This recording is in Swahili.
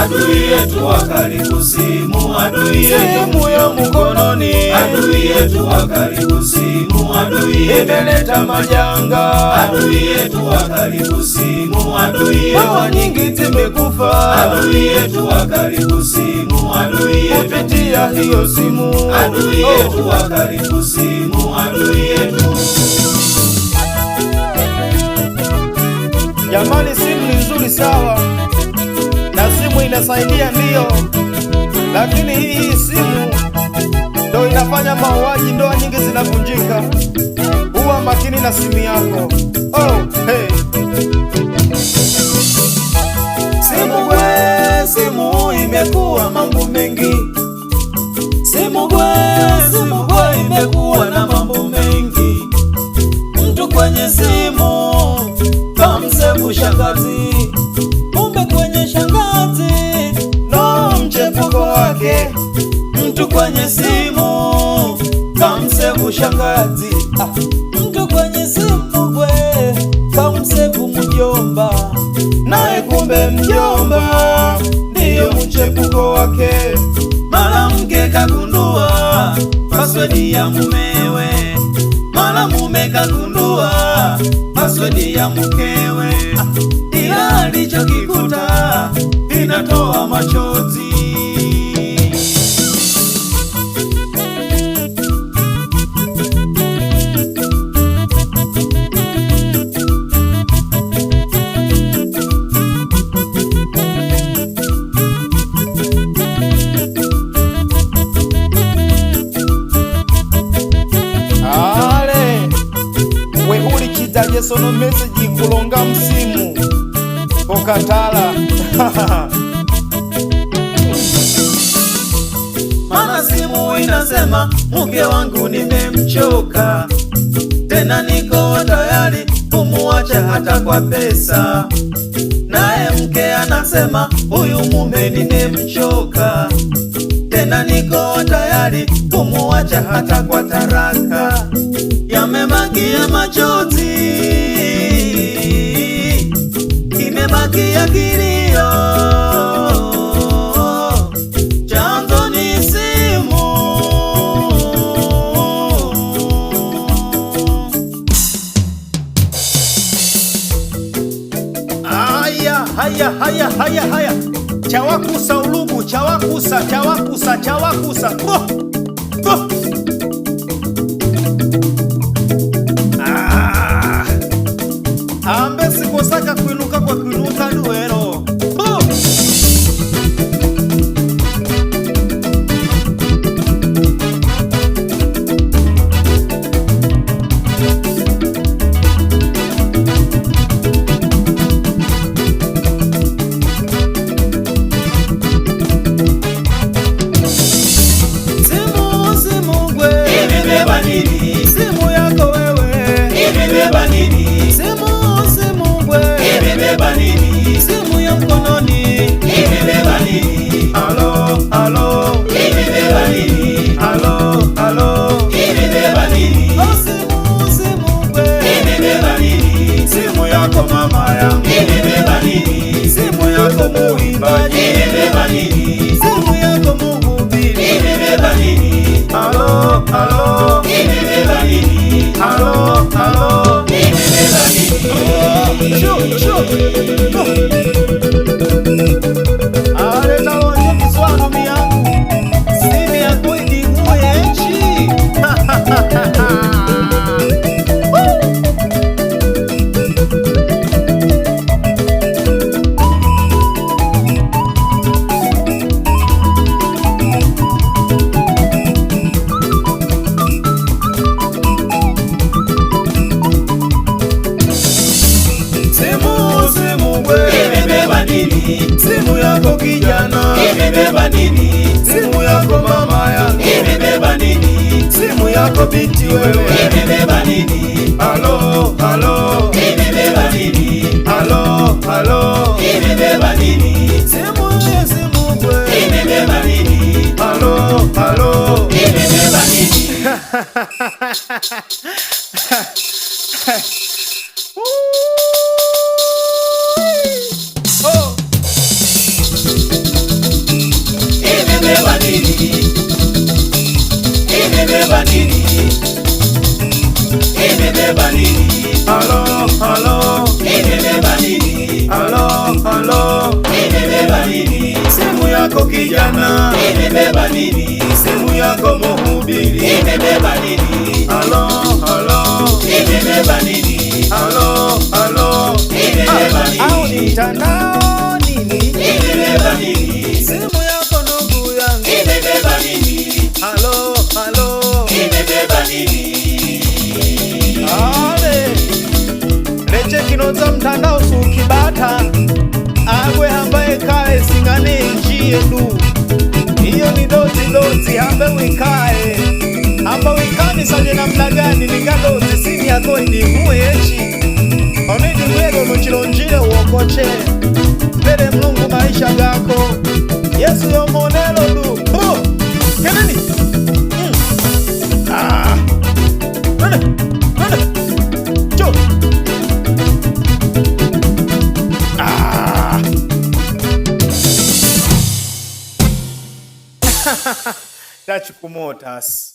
Adui yetu wa karibu simu, adui yetu ya mkononi, adui yetu wa karibu simu, adui imeleta majanga, adui yetu wa karibu simu, adui dawa nyingi zimekufa, adui yetu wa karibu simu, adui kupitia hiyo simu, adui yetu wa karibu simu, adui yetu. Jamani, simu ni nzuri sawa, na simu inasaidia ndio, lakini hii simu ndio inafanya mauaji, ndoa nyingi zinavunjika. Huwa makini na simu yako. Hey. Simu imekuwa mambo mengi, simu imekuwa na mambo mengi. Mtu kwenye simu kamsevu shangazi, kumbe kwenye shangazi no mchepuko wake. Mtu kwenye simu kamsevu shangazi, mtu kwenye simu we kamsevu mjomba, naye kumbe mjomba ndiyo mchepuko wake. Mara mke kagundua password ya mumewe, mara mume kagundua password ya mkewe, ila alichokikuta inatoa machozi. Sono message kulonga msimu kokatala Mana simu inasema mke wangu nimemchoka, tena niko tayari kumuacha hata kwa pesa. Naye mke anasema huyu mume nimemchoka, tena niko tayari kumuacha hata kwa taraka. Yamebakia machozi, imebakia kilio, chanzo ni simu. Haya chawakusa ulubu, chawakusa ambe sikosaka kwinuka kwa kwinuka duero. Simu gwe imebeba nini? Simu yako wewe imebeba nini? Simu gwe imebeba nini? Simu ya mkononi imebeba nini? Halo imebeba nini? Halo imebeba nini? Simu gwe imebeba nini? Simu yako mama yangu imebeba nini? Simu yako muimbaji imebeba nini? Simu yako mhubiri imebeba nini? Halo imebeba nini? Halo imebeba nini? Aleta onye kiswano miyangu, simu yako idimuye nchi. kijana, imebeba nini? Simu yako mama yangu, Imebeba nini? simu yako binti wewe, Imebeba nini? halo halo, Imebeba nini? halo halo, Imebeba nini? simu ya simu kwe, Imebeba nini? halo halo, Imebeba nini? Oh. Imebeba nini? Imebeba nini? Imebeba nini? Halo halo, Imebeba nini? halo halo, Imebeba nini? simu yako kijana, Imebeba nini? simu yako mhubiri, Imebeba nini? halo halo, Imebeba nini? halo halo, Imebeba au nini? ni mtandao nini? Imebeba nini? Simu yako ndugu yangu, Imebeba nini? halo halo, Imebeba nini? ale leche kinoza mtandao sukibata agwe hambaye kae singane njie du, hiyo ni dozi hambe wikae hamba wikani saje namna gani ningadozi sini yako indimuwe echi onidi mwego nuchilonjile uokoche mbele Mlungu maisha gako Yesu yomonelo du keneni cho Dachi kumotas.